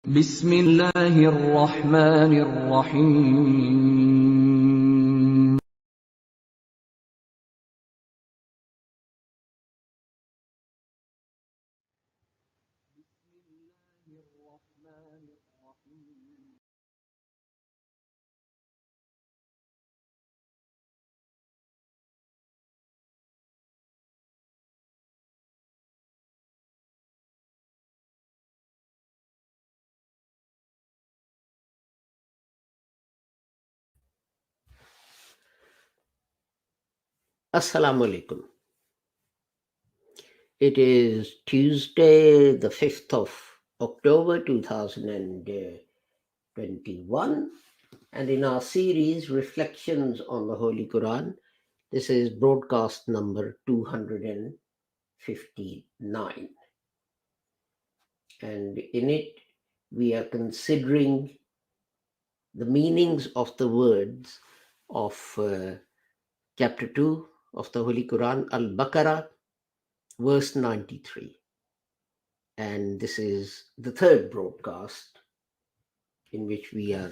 بسم الله الرحمن الرحيم Assalamu alaikum. It is Tuesday, the 5th of October 2021, and in our series Reflections on the Holy Quran, this is broadcast number 259. And in it, we are considering the meanings of the words of chapter 2 of the Holy Quran, Al-Baqarah, verse 93. And this is the third broadcast in which we are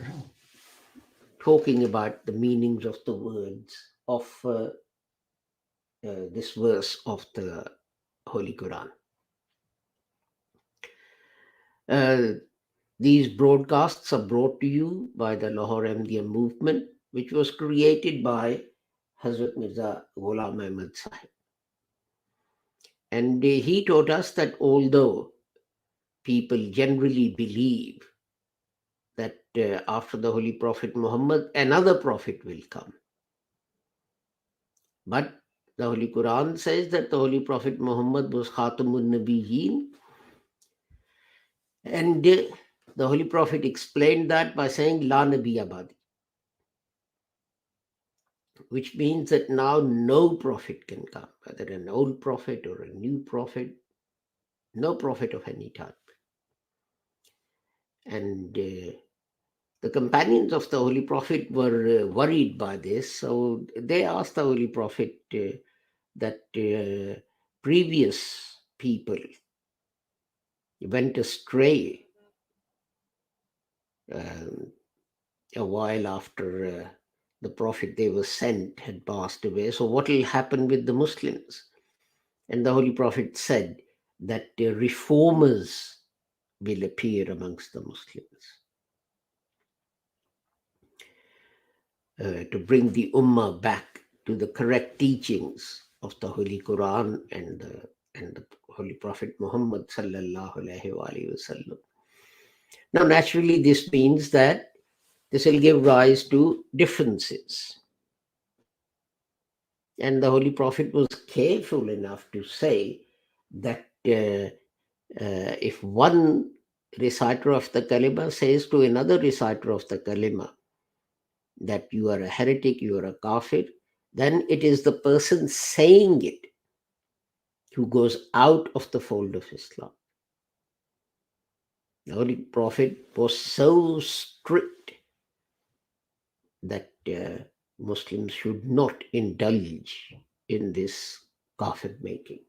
talking about the meanings of the words of this verse of the Holy Quran. These broadcasts are brought to you by the Lahore Ahmadiyya movement, which was created by Hazrat Mirza Ghulam Ahmad Sahib. And he taught us that although people generally believe that after the Holy Prophet Muhammad, another prophet will come. But the Holy Quran says that the Holy Prophet Muhammad was Khatamun Nabiyyin. And the Holy Prophet explained that by saying, La Nabi Abadi, which means that now no prophet can come, whether an old prophet or a new prophet, no prophet of any type. And the companions of the Holy Prophet were worried by this, so they asked the Holy Prophet that previous people went astray a while after the Prophet they were sent had passed away. So what will happen with the Muslims? And the Holy Prophet said that reformers will appear amongst the Muslims to bring the Ummah back to the correct teachings of the Holy Quran and the Holy Prophet Muhammad sallallahu alaihi wasallam. Now, naturally, this means that this will give rise to differences. And the Holy Prophet was careful enough to say that if one reciter of the kalima says to another reciter of the kalima that you are a heretic, you are a kafir, then it is the person saying it who goes out of the fold of Islam. The Holy Prophet was so strict that Muslims should not indulge in this kafir making.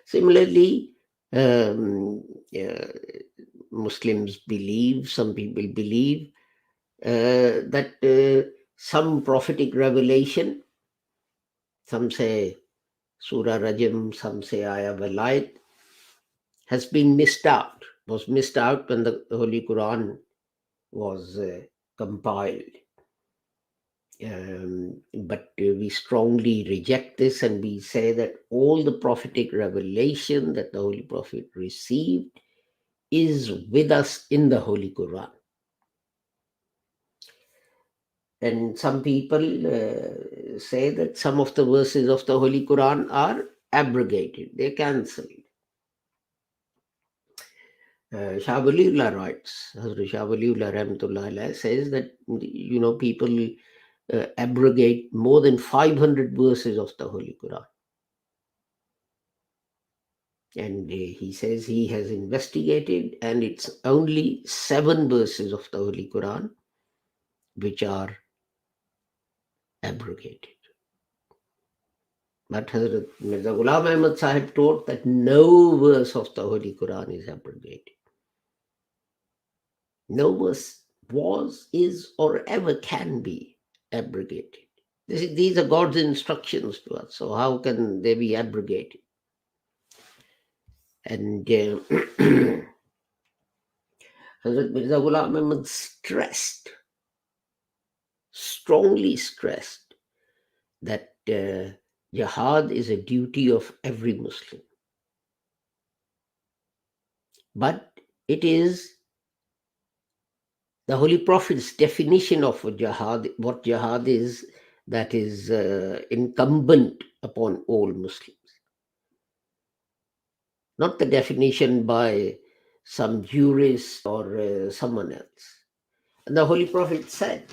Similarly, Muslims believe, some people believe that some prophetic revelation, some say Surah Rajam, some say Ayah Walayat, has been missed out, was missed out when the Holy Quran was compiled. But we strongly reject this, and we say that all the prophetic revelation that the Holy Prophet received is with us in the Holy Quran. And some people say that some of the verses of the Holy Quran are abrogated, they're cancelled. Shah Waliullah writes, Hazrat Shah Waliullah Rahmatullah says that, people abrogate more than 500 verses of the Holy Quran. And he says he has investigated, and it's only 7 verses of the Holy Quran which are abrogated. But Hazrat Mirza Ghulam Ahmad Sahib taught that no verse of the Holy Quran is abrogated. no was, is, or ever can be abrogated. These are God's instructions to us. So how can they be abrogated? And Hazrat Mirza Ghulam Ahmad strongly stressed that jihad is a duty of every Muslim. But it is the Holy Prophet's definition of what jihad is, that is incumbent upon all Muslims. Not the definition by some jurist or someone else. And the Holy Prophet said,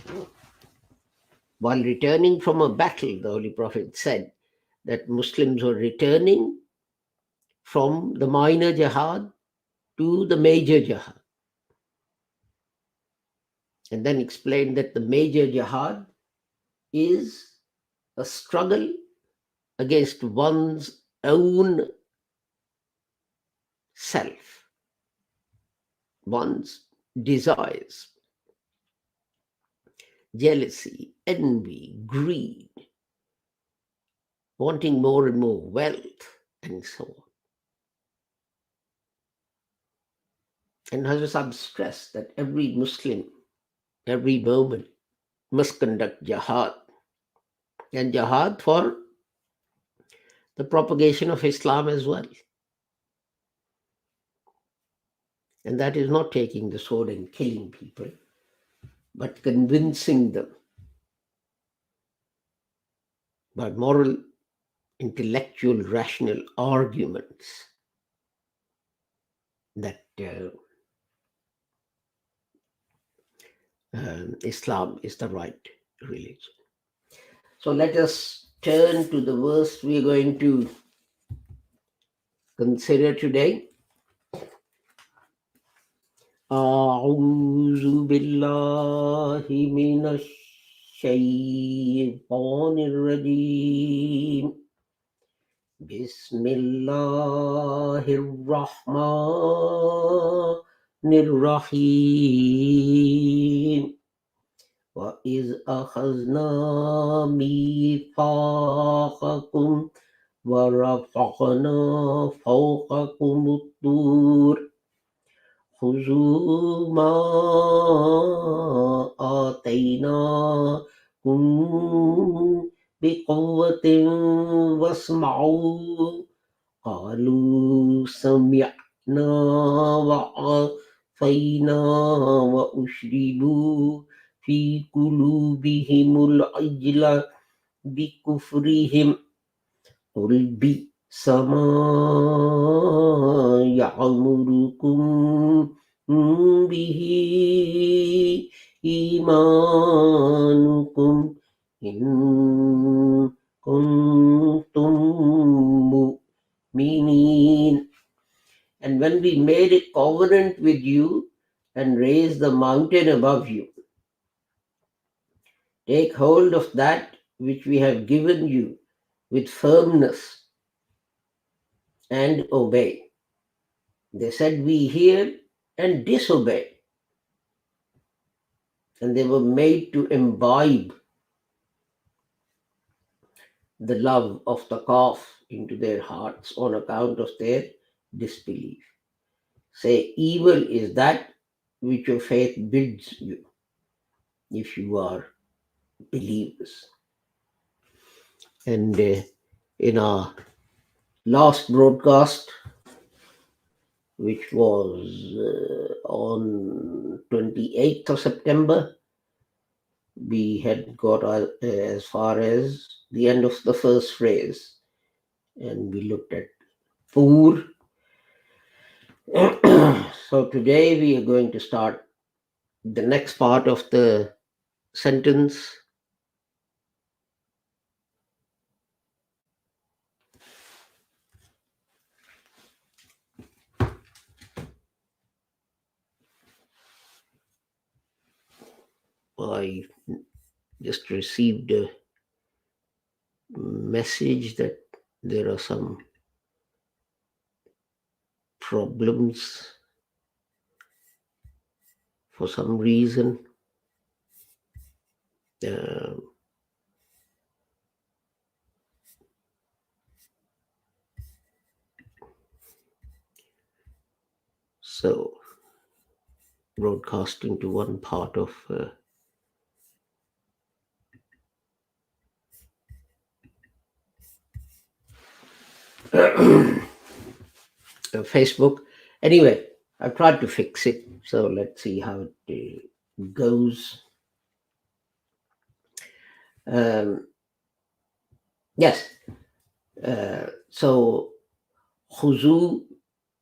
while returning from a battle, the Holy Prophet said that Muslims were returning from the minor jihad to the major jihad. And then explained that the major jihad is a struggle against one's own self, one's desires, jealousy, envy, greed, wanting more and more wealth, and so on. And Hazrat Sahib stressed that every Muslim, every moment, must conduct jihad, and jihad for the propagation of Islam as well. And that is not taking the sword and killing people, but convincing them by moral, intellectual, rational arguments that Islam is the right religion. So let us turn to the verse we are going to consider today. أعوذ بالله من الشيطان الرجيم بسم الله الرحمن الرحيم وإذ أخذنا ميثاقكم ورفعنا فوقكم الطور خذوا ما آتيناكم بقوة واسمعوا قالوا سمعنا وعصينا وأشربوا في قلوبهم العجل بكفرهم قل بئس ما يعمركم به إيمانكم إن كنتم مؤمنين. And when we made a covenant with you and raised the mountain above you, take hold of that which we have given you with firmness and obey. They said, we hear and disobey. And they were made to imbibe the love of the calf into their hearts on account of their disbelief. Say, evil is that which your faith bids you, if you are believers. And in our last broadcast, which was on 28th of September, we had got as far as the end of the first phrase, and we looked at Pur. So today we are going to start the next part of the sentence. I just received a message that there are some problems for some reason. So broadcasting to one part of Facebook. Anyway, I've tried to fix it, so let's see how it goes. Yes. So Khuzu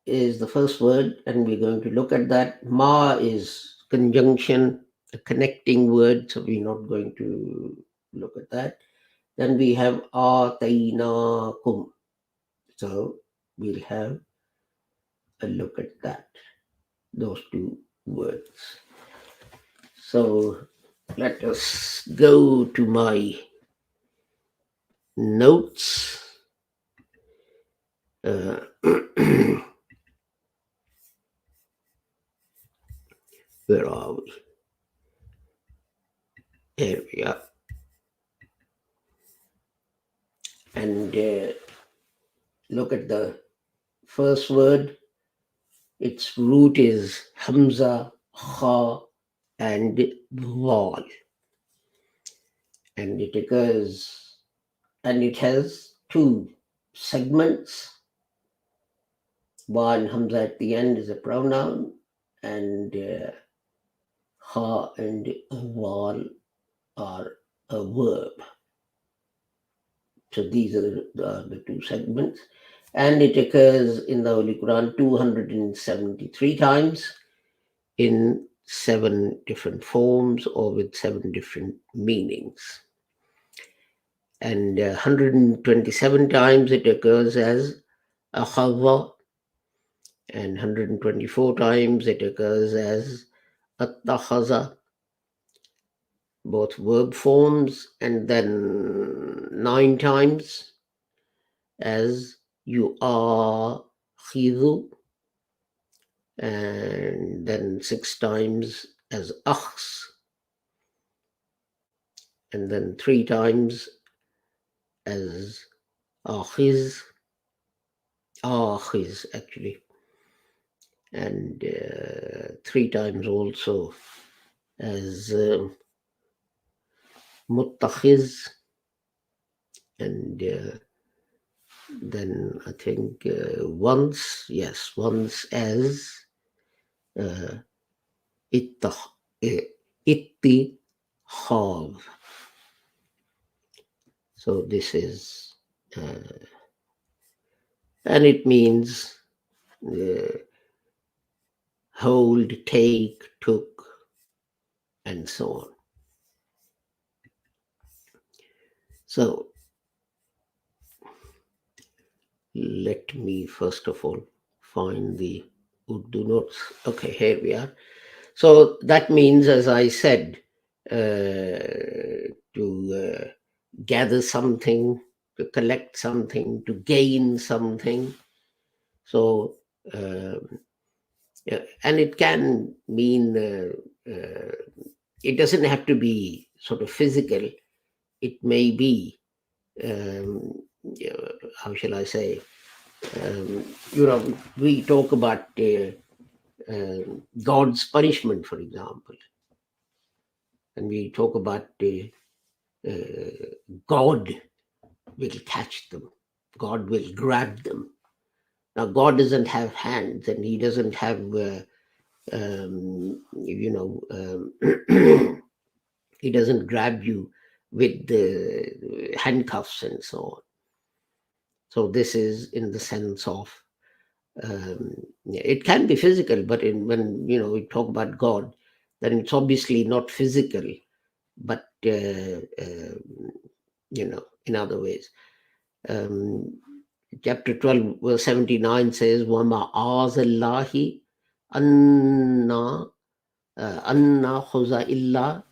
is the first word, and we're going to look at that. Ma is conjunction, a connecting word, so we're not going to look at that. Then we have Atainakum. So we'll have a look at that, those two words. So let us go to my notes. Where are we? Here we are. And look at the first word. Its root is Hamza, Kha, and Wal. And it occurs, and it has two segments. One, Hamza at the end, is a pronoun, and Ha and Wal are a verb. So these are the two segments. And it occurs in the Holy Quran 273 times in 7 different forms or with 7 different meanings. And 127 times it occurs as akhadha, and 124 times it occurs as attakhaza, both verb forms, and then 9 times as yu'akhidhu, and then 6 times as akhs, and then 3 times as akhiz actually, and 3 times also as muttakhiz, and then I think once as ittihad. So this is, and it means hold, take, took, and so on. So let me first of all find the Urdu notes. Okay, here we are. So that means, as I said, to gather something, to collect something, to gain something. So, and it can mean, it doesn't have to be sort of physical. It may be, how shall I say, we talk about God's punishment, for example, and we talk about God will catch them, God will grab them. Now, God doesn't have hands, and He doesn't have, He doesn't grab you with the handcuffs and so on. So this is in the sense of, it can be physical, but when we talk about God, then it's obviously not physical, but in other ways. Chapter 12, verse 79 says, "Wama azallahi anna khuza illa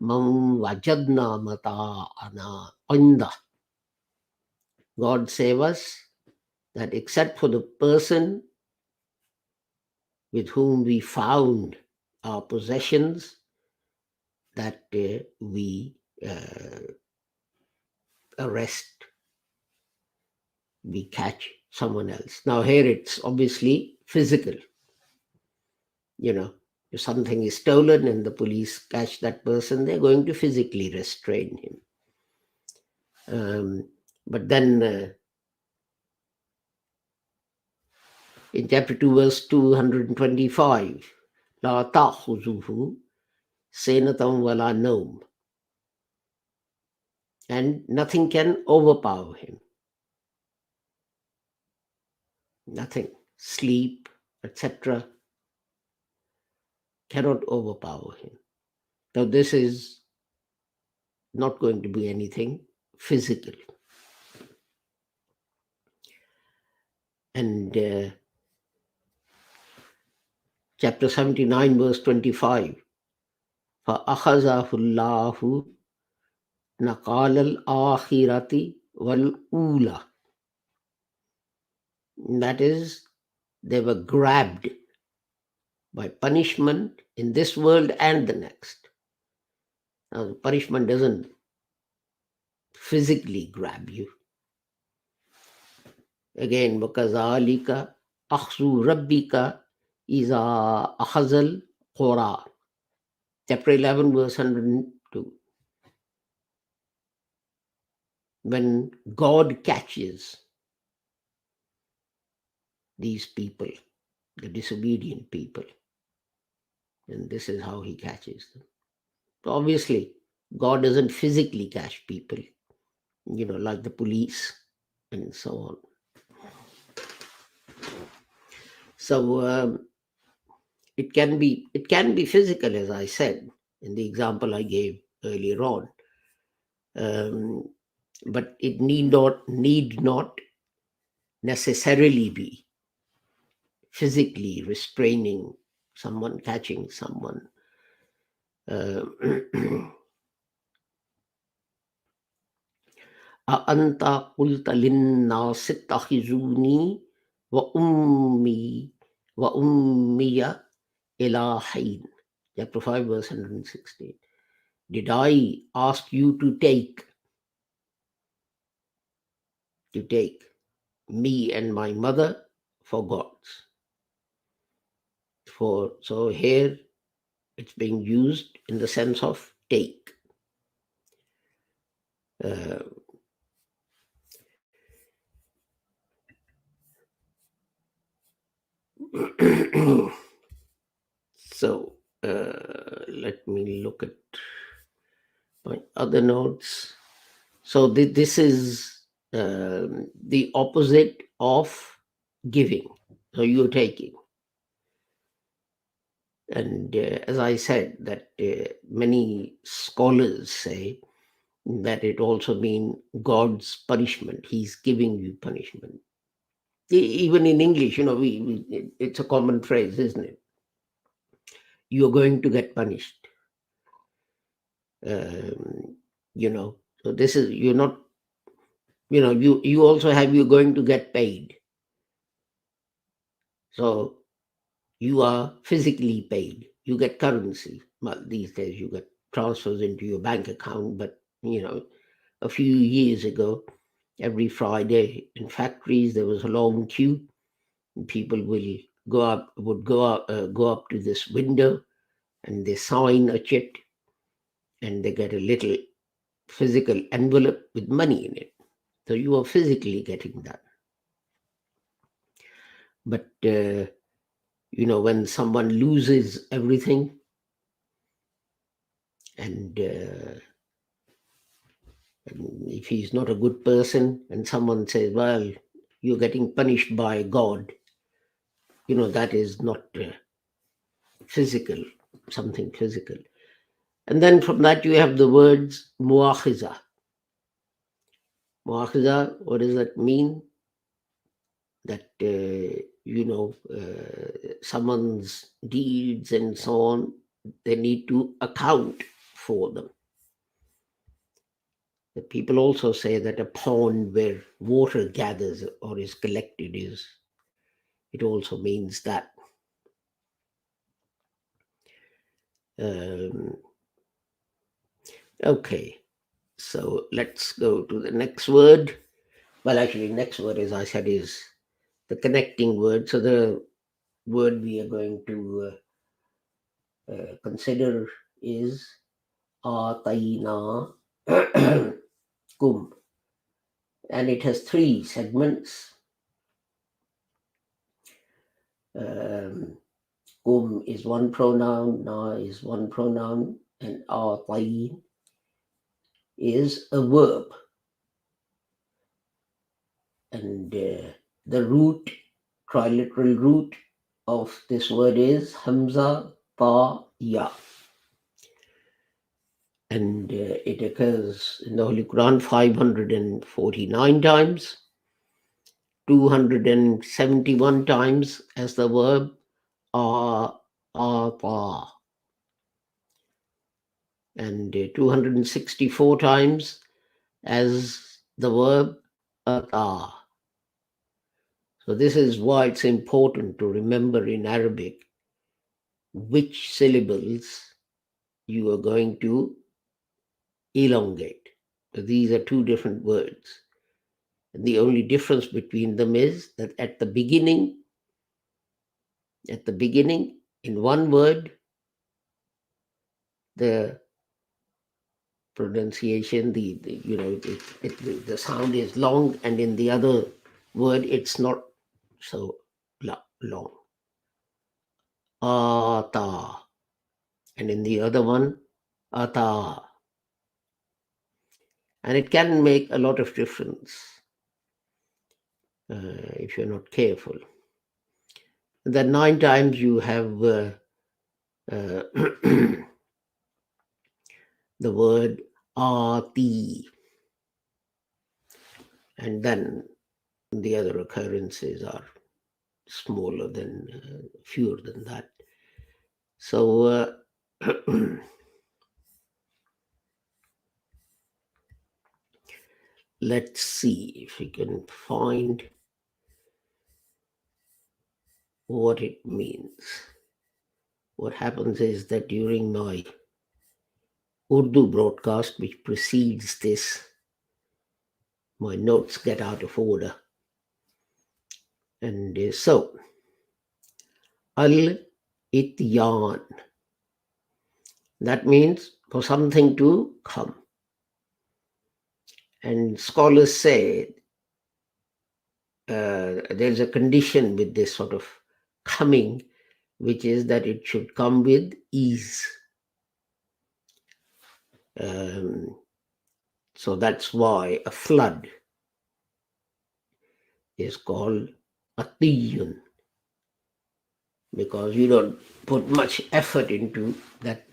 man wajadna mata'ana inda." God save us, that except for the person with whom we found our possessions, that we arrest, we catch someone else. Now here it's obviously physical. If something is stolen and the police catch that person, they're going to physically restrain him. But then in chapter 2, verse 225, La ta'khuzuhu sinatam wala nawm, and nothing can overpower him. Nothing, sleep, etc., cannot overpower him. Now this is not going to be anything physical. And chapter 79, verse 25, فَأَخَذَهُ اللَّهُ نَقَالَ الْآخِرَةِ وَالْأُولَى. That is, they were grabbed by punishment in this world and the next. Now, the punishment doesn't physically grab you. Again, وَكَذَلِكَ أَخْذُ رَبِّكَ إِذَا أَخَذَ الْقُرَى. Chapter 11, verse 102. When God catches these people, the disobedient people, and this is how he catches them. So obviously, God doesn't physically catch people, like the police and so on. So it can be physical, as I said in the example I gave earlier on, but it need not necessarily be physically restraining someone, catching someone. أَأَنْتَ قُلْتَ لِلنَّاسِ اتَّخِذُونِي وَأُمِّيَ إِلَٰهَيْنِ. Chapter 5, verse 116. Did I ask you to take me and my mother for gods? So here it's being used in the sense of take. So let me look at my other notes. So this is the opposite of giving. So you're taking. And as I said, that many scholars say that it also means God's punishment. He's giving you punishment. Even in English, it's a common phrase, isn't it? You're going to get punished. So this is, you're not, you also have, you're going to get paid. So you are physically paid. You get currency. Well, these days you get transfers into your bank account, but a few years ago, every Friday in factories there was a long queue. People would go up to this window, and they sign a check, and they get a little physical envelope with money in it. So you are physically getting that. But when someone loses everything, and if he's not a good person, and someone says, well, you're getting punished by God, that is not physical, something physical. And then from that you have the words mu'akhiza. Mu'akhiza, what does that mean? That someone's deeds and so on, they need to account for them. The people also say that a pond where water gathers or is collected it also means that. Okay, so let's go to the next word. Well, actually, next word, as I said, is the connecting word. So the word we are going to consider is Ataina Kum, and it has three segments. Kum is one pronoun, Na is one pronoun, and Atain is a verb. And the root, triliteral root of this word is Hamza Pa Ya. And it occurs in the Holy Quran 549 times, 271 times as the verb Ata, and 264 times as the verb Ata. So this is why it's important to remember in Arabic which syllables you are going to elongate. So these are two different words. And the only difference between them is that at the beginning, in one word, the pronunciation, the sound is long, and in the other word, it's not so long. Ata. And in the other one, ata. And it can make a lot of difference if you're not careful. And then 9 times you have the word ati. And then the other occurrences are smaller than, fewer than that. So let's see if we can find what it means. What happens is that during my Urdu broadcast, which precedes this, my notes get out of order. And so, al-ityan, that means for something to come. And scholars say there's a condition with this sort of coming, which is that it should come with ease. So that's why a flood is called atiyun, because you don't put much effort into that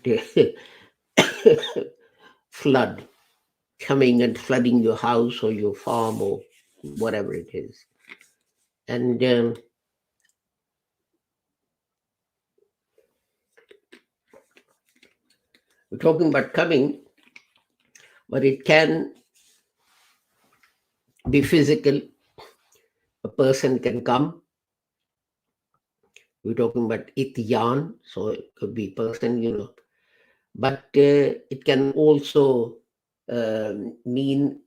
flood coming and flooding your house or your farm or whatever it is. And we're talking about coming, but it can be physical. A person can come. We're talking about ityan, so it could be person, but it can also mean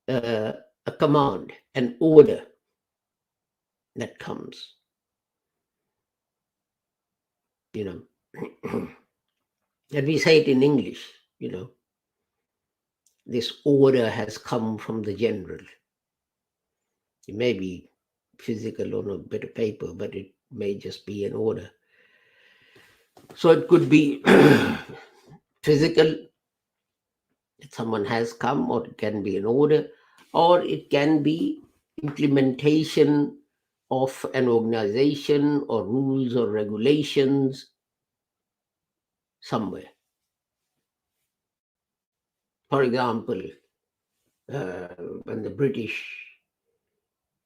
a command, an order that comes. And we say it in English, this order has come from the general. It may be physical on a bit of paper, but it may just be an order. So it could be physical, that someone has come, or it can be an order, or it can be implementation of an organization or rules or regulations somewhere. For example, when the British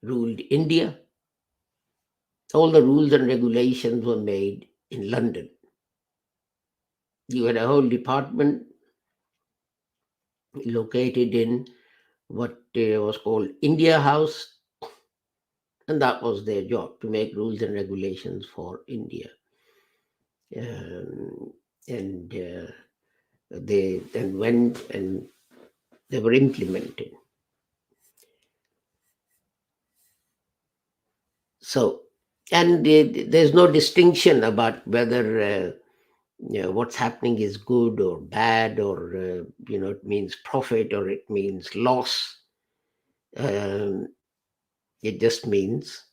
ruled India, all the rules and regulations were made in London. You had a whole department located in what was called India House, and that was their job, to make rules and regulations for India. and they then went and they were implemented. So, and there's no distinction about whether what's happening is good or bad, or it means profit or it means loss. It just means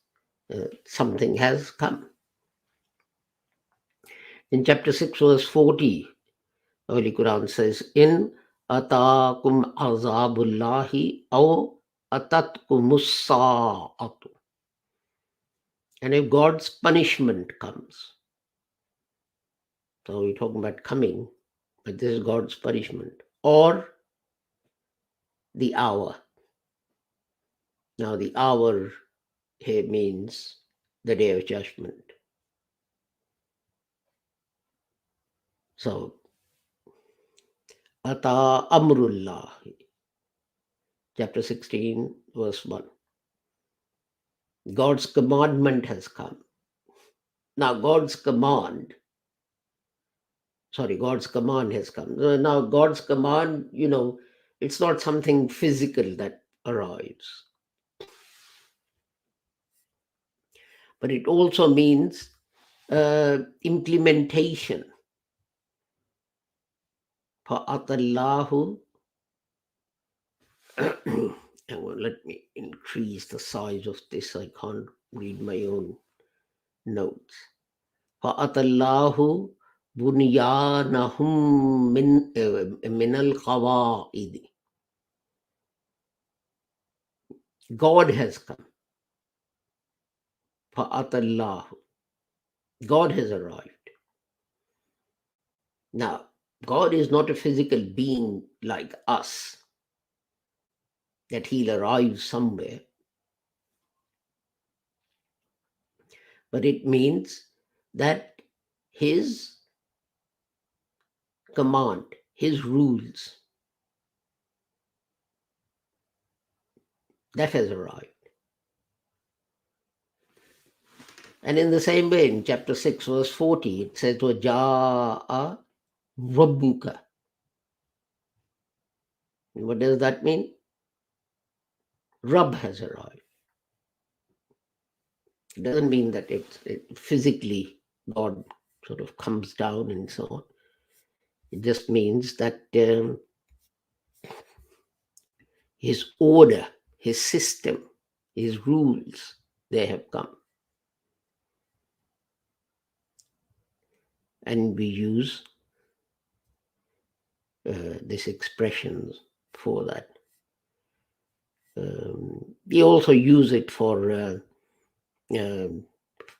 something has come. In chapter 6, verse 40, the Holy Quran says, In ataakum azabullahi aw atatkumus sa'atu. And if God's punishment comes, so we're talking about coming, but this is God's punishment, or the hour. Now, the hour here means the day of judgment. So, Ata Amrullah, chapter 16, verse 1. God's commandment has come. Now, God's command has come. Now, God's command, it's not something physical that arrives, but it also means implementation. Fa'atallahu. Let me increase the size of this. I can't read my own notes. Fa'atallahu bunyanahum min al-qawa'id. God has come. Fa'atallahu. God has arrived. Now, God is not a physical being like us, that he'll arrive somewhere. But it means that his command, his rules, that has arrived. And in the same way, in chapter 6, verse 40, it says, Waja'a Rabbuka. What does that mean? Rabb has arrived. It doesn't mean that it physically God sort of comes down and so on. It just means that his order, his system, his rules, they have come. And we use these expressions for that. We also use it for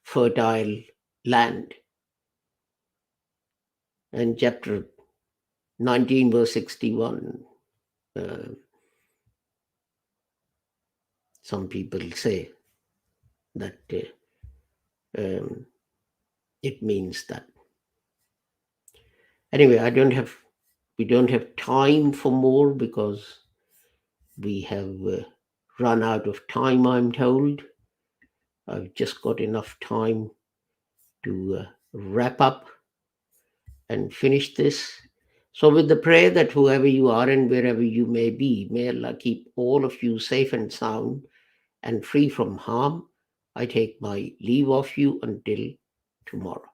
fertile land. And chapter 19, verse 61, some people say that it means that. Anyway, we don't have time for more because we have run out of time, I'm told. I've just got enough time to wrap up and finish this. So with the prayer that whoever you are and wherever you may be, may Allah keep all of you safe and sound and free from harm, I take my leave of you until tomorrow.